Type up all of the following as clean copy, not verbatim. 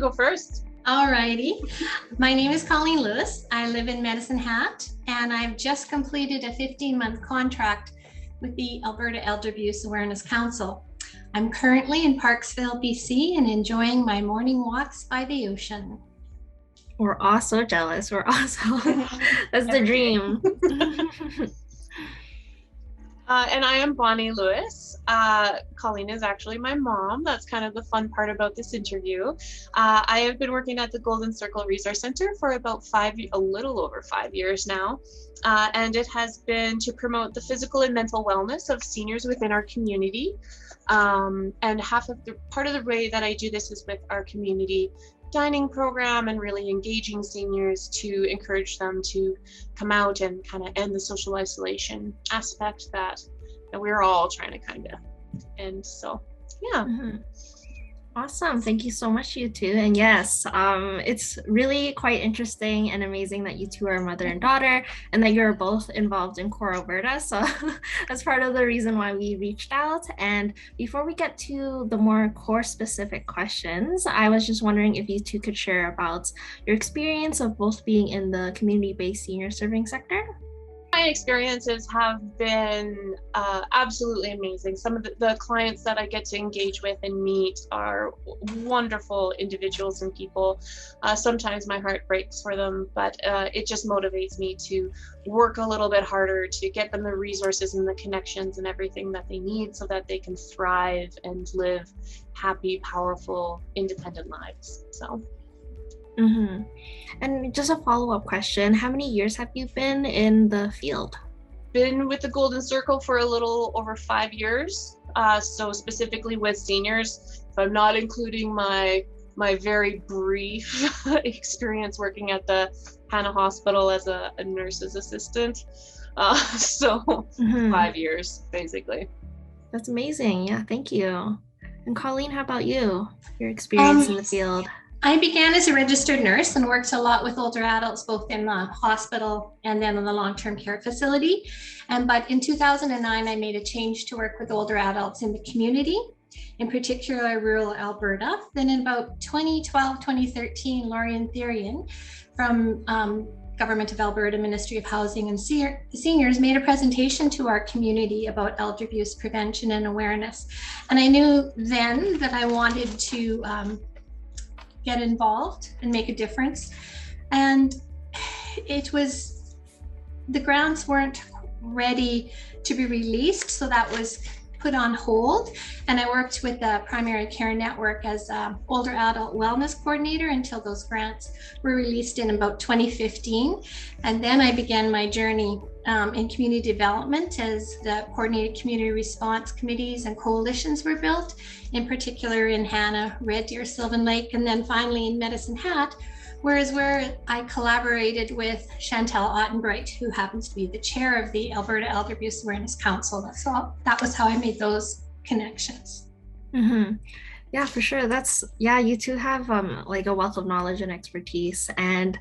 go first. Alrighty. My name is Colleen Lewis. I live in Medicine Hat, and I've just completed a 15-month contract with the Alberta Elder Abuse Awareness Council. I'm currently in Parksville, BC, and enjoying my morning walks by the ocean. We're all so jealous. We're all so, that's the dream. And I am Bonnie Lewis. Colleen is actually my mom. That's kind of the fun part about this interview. I have been working at the Golden Circle Resource Center for about a little over 5 years now. And it has been to promote the physical and mental wellness of seniors within our community. And part of the way that I do this is with our community dining program and really engaging seniors to encourage them to come out and kind of end the social isolation aspect that we're all trying to kind of end. So yeah. Mm-hmm. Awesome. Thank you so much, you two. And yes, it's really quite interesting and amazing that you two are mother and daughter and that you're both involved in CORE Alberta. So that's part of the reason why we reached out. And before we get to the more CORE specific questions, I was just wondering if you two could share about your experience of both being in the community-based senior serving sector. My experiences have been absolutely amazing. Some of the clients that I get to engage with and meet are wonderful individuals and people. Sometimes my heart breaks for them, but it just motivates me to work a little bit harder to get them the resources and the connections and everything that they need so that they can thrive and live happy, powerful, independent lives. So. Mm-hmm. And just a follow-up question, how many years have you been in the field? Been with the Golden Circle for a little over 5 years. So specifically with seniors, if I'm not including my very brief experience working at the Hannah Hospital as a nurse's assistant. So 5 years, basically. That's amazing. Yeah, thank you. And Colleen, how about you? Your experience in the field? I began as a registered nurse and worked a lot with older adults, both in the hospital and then in the long-term care facility. But in 2009, I made a change to work with older adults in the community, in particular rural Alberta. Then in about 2012, 2013, Lorian Therian from Government of Alberta Ministry of Housing and Seniors made a presentation to our community about elder abuse prevention and awareness. And I knew then that I wanted to get involved and make a difference. And the grants weren't ready to be released, so that was put on hold. And I worked with the Primary Care Network as an older adult wellness coordinator until those grants were released in about 2015. And then I began my journey in community development as the coordinated community response committees and coalitions were built, in particular in Hannah, Red Deer, Sylvan Lake, and then finally in Medicine Hat, where I collaborated with Chantal Ottenbright, who happens to be the chair of the Alberta Elder Abuse Awareness Council. That was how I made those connections. Mm-hmm. Yeah, for sure. You two have like a wealth of knowledge and expertise, and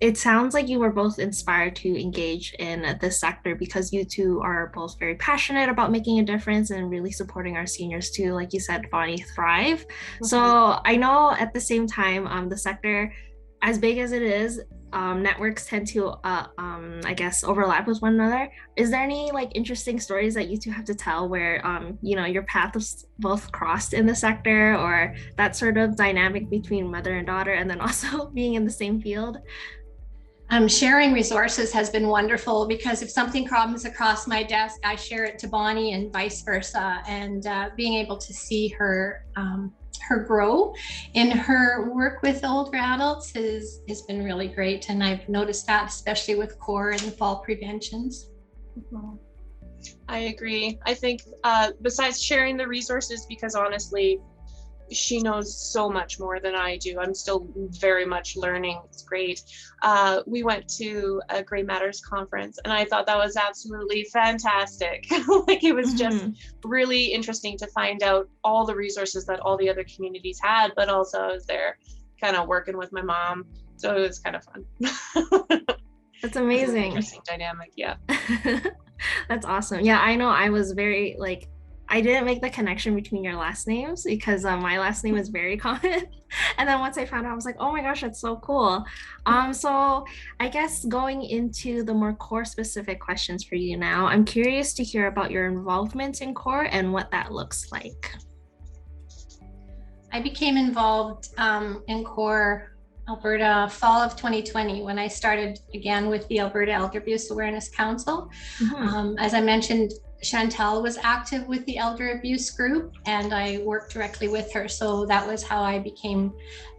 it sounds like you were both inspired to engage in this sector because you two are both very passionate about making a difference and really supporting our seniors to, like you said, Bonnie, thrive. Mm-hmm. So I know at the same time, the sector, as big as it is, networks tend to, I guess, overlap with one another. Is there any like interesting stories that you two have to tell where, your paths both crossed in the sector, or that sort of dynamic between mother and daughter, and then also being in the same field? Sharing resources has been wonderful because if something comes across my desk, I share it to Bonnie and vice versa. And being able to see her grow in her work with older adults has been really great. And I've noticed that especially with CORE and the fall preventions. I agree. I think besides sharing the resources, because honestly, she knows so much more than I do. I'm still very much learning. It's great. We went to a Grey Matters conference and I thought that was absolutely fantastic. Like it was just really interesting to find out all the resources that all the other communities had, but also I was there kind of working with my mom. So it was kind of fun. That's amazing. Interesting dynamic. Yeah. That's awesome. Yeah, I know I was very I didn't make the connection between your last names because my last name is very common. And then once I found out, I was like, oh my gosh, that's so cool. So I guess going into the more core specific questions for you now, I'm curious to hear about your involvement in CORE and what that looks like. I became involved in CORE Alberta fall of 2020 when I started again with the Alberta Elder Abuse Awareness Council. As I mentioned, Chantel was active with the elder abuse group and I worked directly with her. So that was how I became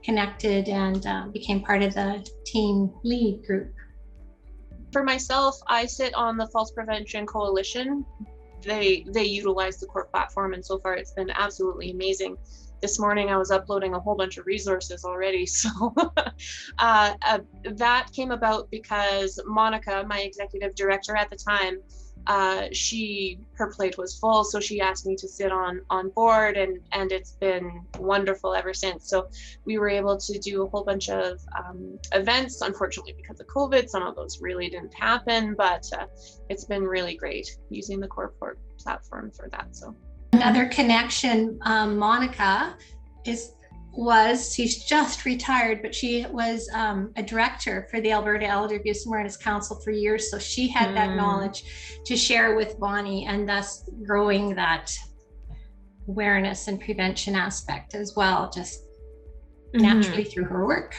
connected and became part of the team lead group. For myself, I sit on the Falls Prevention Coalition. They utilize the CORE platform, and so far it's been absolutely amazing. This morning I was uploading a whole bunch of resources already. So that came about because Monica, my executive director at the time, her plate was full, so she asked me to sit on board, and it's been wonderful ever since. So we were able to do a whole bunch of events. Unfortunately, because of COVID, some of those really didn't happen, but it's been really great using the CORE platform for that. So another connection, Monica she's just retired, but she was a director for the Alberta Elder Abuse Awareness Council for years. So she had that knowledge to share with Bonnie, and thus growing that awareness and prevention aspect as well, just naturally through her work.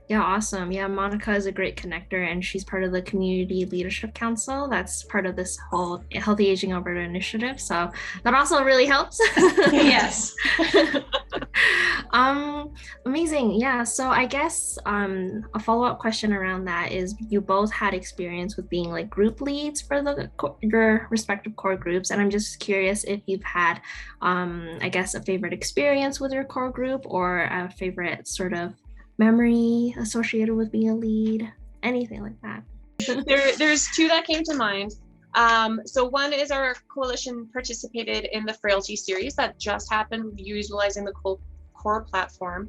Yeah, awesome. Yeah, Monica is a great connector, and she's part of the Community Leadership Council. That's part of this whole Healthy Aging Alberta initiative. So that also really helps. Yes. Amazing. Yeah. So I guess a follow-up question around that is, you both had experience with being like group leads for your respective core groups, and I'm just curious if you've had, I guess, a favorite experience with your core group or a favorite sort of memory associated with being a lead, anything like that. There's two that came to mind. So one is our coalition participated in the Frailty series that just happened utilizing the CORE platform.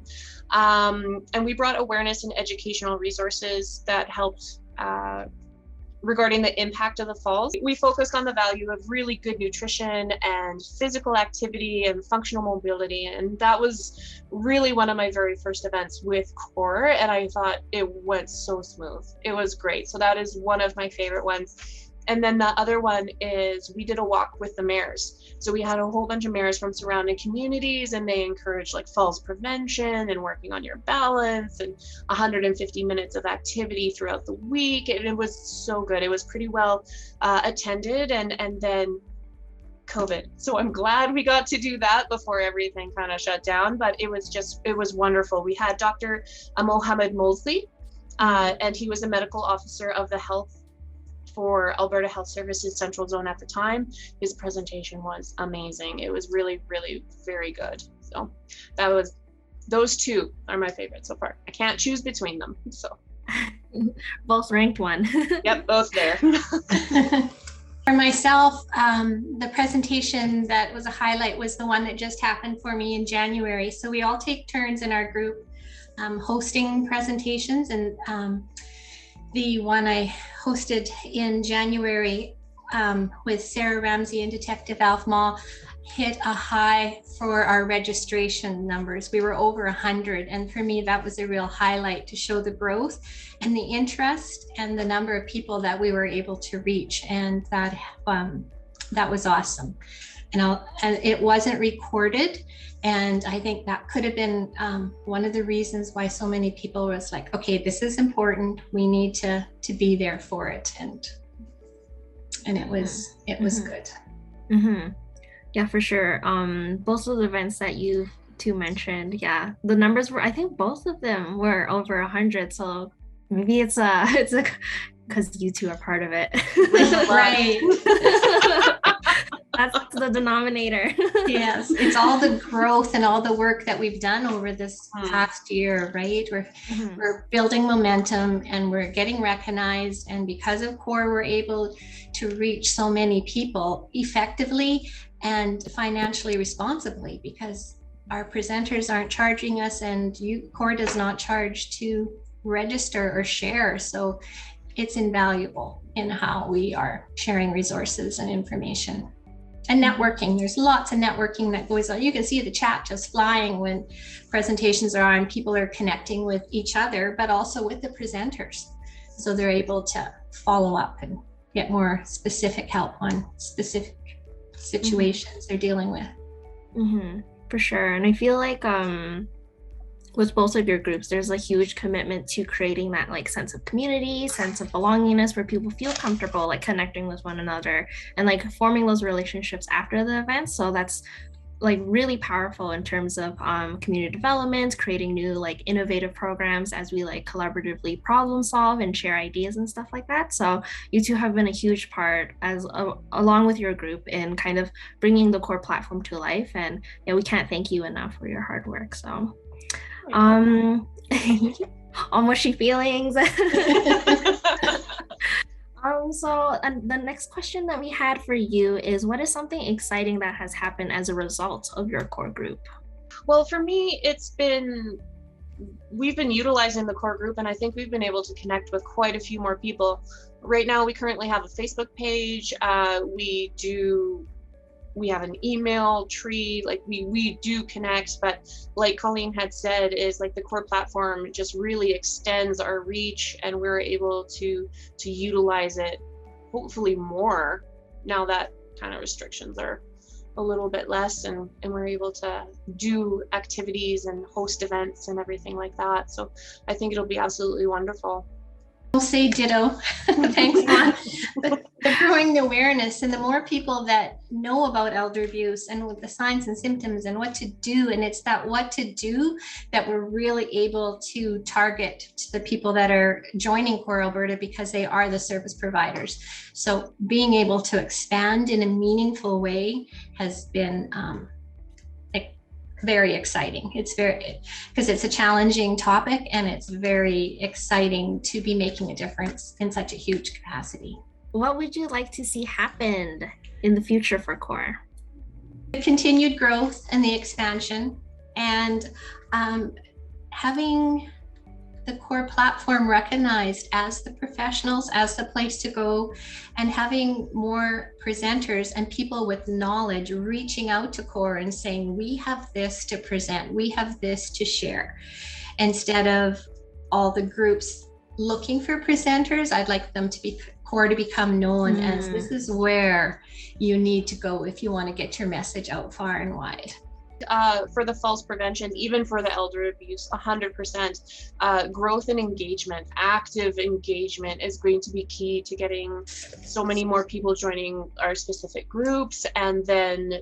And we brought awareness and educational resources that helped regarding the impact of the falls. We focused on the value of really good nutrition and physical activity and functional mobility. And that was really one of my very first events with CORE. And I thought it went so smooth. It was great. So that is one of my favorite ones. And then the other one is we did a walk with the mayors. So we had a whole bunch of mayors from surrounding communities, and they encouraged like falls prevention and working on your balance and 150 minutes of activity throughout the week. And it was so good. It was pretty well attended, and then COVID. So I'm glad we got to do that before everything kind of shut down, but it was wonderful. We had Dr. Mohammed Mosley, and he was a medical officer of the health for Alberta Health Services Central Zone at the time. His presentation was amazing. It was really, really very good. So those two are my favorites so far. I can't choose between them. So both ranked one. Yep, both there. For myself, the presentation that was a highlight was the one that just happened for me in January. So we all take turns in our group hosting presentations, and the one I hosted in January with Sarah Ramsey and Detective Alf Mall hit a high for our registration numbers. We were over 100, and for me that was a real highlight to show the growth and the interest and the number of people that we were able to reach, and that was awesome. And it wasn't recorded, and I think that could have been one of the reasons why so many people was like, okay, this is important, we need to be there for it, and it was good. Yeah, for sure. Both of the events that you two mentioned, yeah, the numbers were, I think both of them were over 100. So maybe it's because you two are part of it. Right. That's the denominator. Yes, it's all the growth and all the work that we've done over this past year, right? We're building momentum and we're getting recognized, and because of CORE, we're able to reach so many people effectively and financially responsibly, because our presenters aren't charging us, and CORE does not charge to register or share. So it's invaluable in how we are sharing resources and information. And networking, there's lots of networking that goes on. You can see the chat just flying when presentations are on. People are connecting with each other, but also with the presenters. So they're able to follow up and get more specific help on specific situations they're dealing with. For sure. And I feel like with both of your groups, there's a huge commitment to creating that like sense of community, sense of belongingness, where people feel comfortable like connecting with one another and like forming those relationships after the event. So that's like really powerful in terms of community development, creating new like innovative programs as we like collaboratively problem solve and share ideas and stuff like that. So you two have been a huge part along with your group in kind of bringing the CORE platform to life. And yeah, we can't thank you enough for your hard work. So all mushy feelings. So the next question that we had for you is, what is something exciting that has happened as a result of your CORE group? Well, for me, we've been utilizing the CORE group, and I think we've been able to connect with quite a few more people. Right now, we currently have a Facebook page. We have an email tree, like we do connect, but like Colleen had said, is like the CORE platform just really extends our reach, and we're able to utilize it hopefully more now that kind of restrictions are a little bit less, and we're able to do activities and host events and everything like that. So I think it'll be absolutely wonderful. I'll say ditto. Thanks, Juan. The growing awareness, and the more people that know about elder abuse and with the signs and symptoms and what to do, and it's that what to do that we're really able to target to the people that are joining CORE Alberta, because they are the service providers. So being able to expand in a meaningful way has been very exciting. Because it's a challenging topic, and it's very exciting to be making a difference in such a huge capacity. What would you like to see happen in the future for CORE? The continued growth and the expansion, and having the CORE platform recognized as the professionals, as the place to go, and having more presenters and people with knowledge reaching out to CORE and saying, we have this to present, we have this to share. Instead of all the groups looking for presenters, I'd like them to be CORE to become known as this is where you need to go if you want to get your message out far and wide. For the falls prevention, even for the elder abuse, 100%. Growth and engagement, active engagement is going to be key to getting so many more people joining our specific groups, and then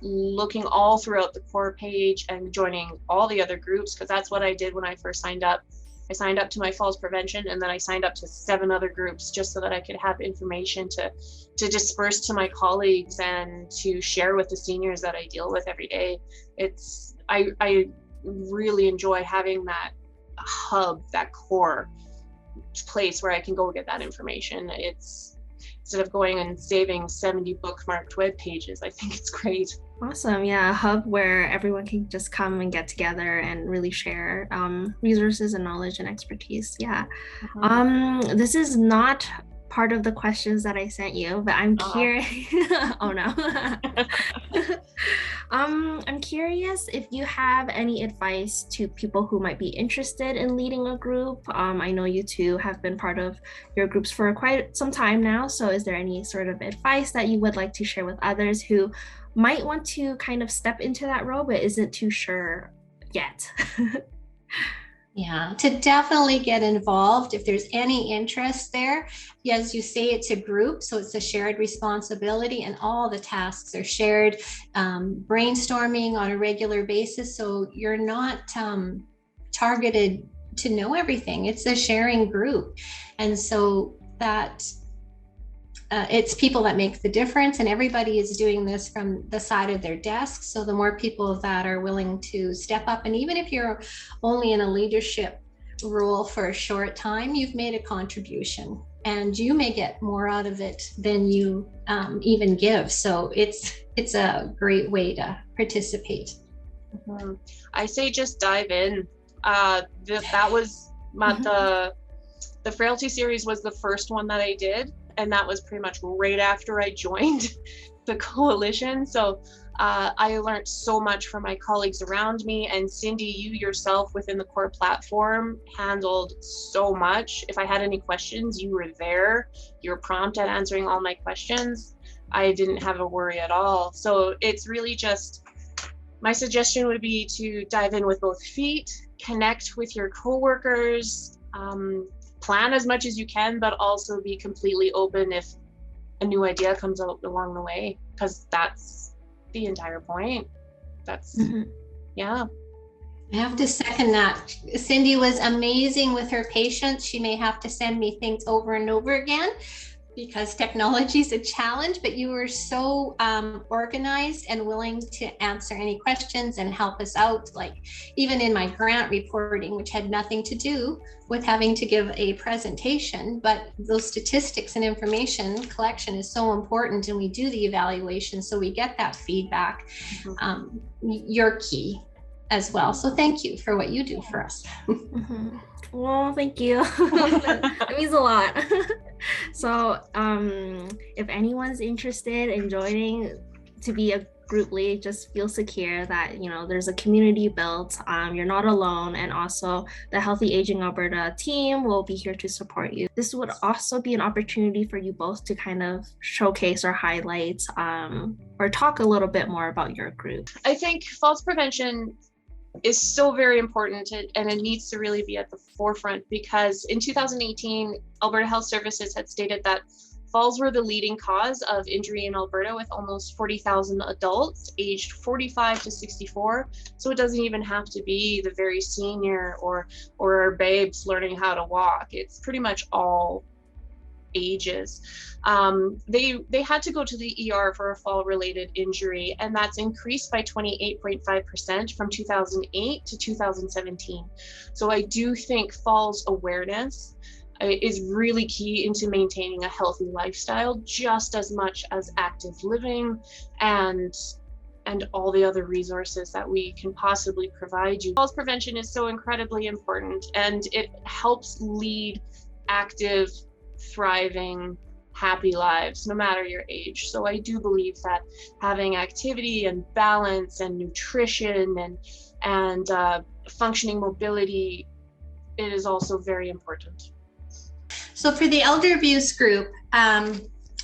looking all throughout the CORE page and joining all the other groups, because that's what I did when I first signed up. I signed up to my falls prevention, and then I signed up to 7 other groups just so that I could have information to disperse to my colleagues and to share with the seniors that I deal with every day. I really enjoy having that hub, that CORE place where I can go get that information. It's instead of going and saving 70 bookmarked web pages, I think it's great. Awesome. Yeah, a hub where everyone can just come and get together and really share resources and knowledge and expertise. Yeah. This is not part of the questions that I sent you, but I'm curious. Oh no. I'm curious if you have any advice to people who might be interested in leading a group. I know you two have been part of your groups for quite some time now. So is there any sort of advice that you would like to share with others who might want to kind of step into that role but isn't too sure yet? Yeah, to definitely get involved if there's any interest there. As you say, it's a group, so it's a shared responsibility, and all the tasks are shared. Brainstorming on a regular basis, so you're not targeted to know everything. It's a sharing group, and so that it's people that make the difference, and everybody is doing this from the side of their desk. So the more people that are willing to step up, and even if you're only in a leadership role for a short time, you've made a contribution, and you may get more out of it than you even give. So it's a great way to participate. I say just dive in. That was the frailty series was the first one that I did. and that was pretty much right after I joined the coalition. So I learned so much from my colleagues around me, and Cindy, you yourself within the CORE platform handled so much. If I had any questions, you were there. You were prompt at answering all my questions. I didn't have a worry at all. So it's really just, my suggestion would be to dive in with both feet, connect with your coworkers, plan as much as you can, but also be completely open if a new idea comes out along the way, because that's the entire point. That's yeah. I have to second that. Cindy was amazing with her patience. She may have to send me things over and over again because technology is a challenge, but you were so organized and willing to answer any questions and help us out. Like even in my grant reporting, which had nothing to do with having to give a presentation, but those statistics and information collection is so important, and we do the evaluation, so we get that feedback. You're key as well. So thank you for what you do for us. Well, thank you. That means a lot. So if anyone's interested in joining to be a group lead, just feel secure that, you know, there's a community built. You're not alone. And also the Healthy Aging Alberta team will be here to support you. This would also be an opportunity for you both to kind of showcase or highlight or talk a little bit more about your group. I think falls prevention is so very important, and it needs to really be at the forefront, because in 2018, Alberta Health Services had stated that falls were the leading cause of injury in Alberta, with almost 40,000 adults aged 45 to 64. So it doesn't even have to be the very senior or babes learning how to walk. It's pretty much all ages. They had to go to the ER for a fall related injury, and that's increased by 28.5% from 2008 to 2017. So I do think falls awareness is really key into maintaining a healthy lifestyle, just as much as active living and all the other resources that we can possibly provide you. Falls prevention is so incredibly important, and it helps lead active, thriving, happy lives, no matter your age. So I do believe that having activity and balance and nutrition and functioning mobility, it is also very important. So for the elder abuse group,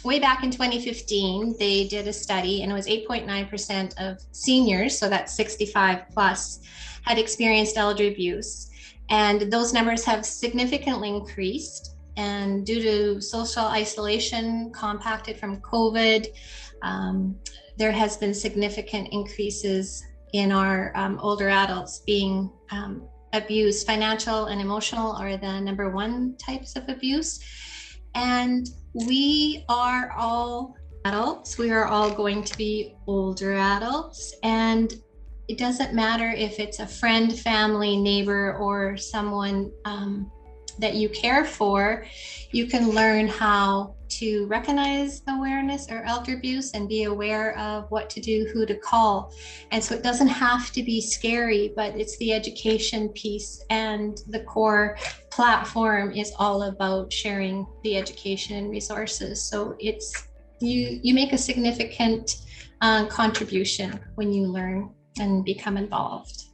way back in 2015, they did a study, and it was 8.9% of seniors, so that's 65 plus, had experienced elder abuse. And those numbers have significantly increased. And due to social isolation compacted from COVID, there has been significant increases in our older adults being abused. Financial and emotional are the number one types of abuse. And we are all adults. We are all going to be older adults. And it doesn't matter if it's a friend, family, neighbor, or someone that you care for. You can learn how to recognize awareness or elder abuse and be aware of what to do, who to call. And so it doesn't have to be scary, but it's the education piece, and the CORE platform is all about sharing the education and resources. So it's you make a significant contribution when you learn and become involved.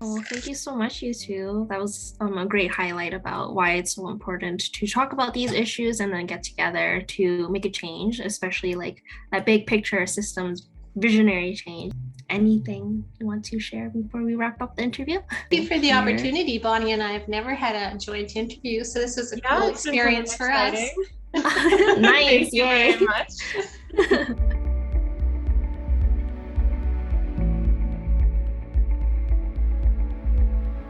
Oh, thank you so much, you two. That was a great highlight about why it's so important to talk about these issues and then get together to make a change, especially like that big picture systems visionary change. Anything you want to share before we wrap up the interview? Thank you for the opportunity. Bonnie and I have never had a joint interview, so this was a cool experience for us. Nice. Thank you very much.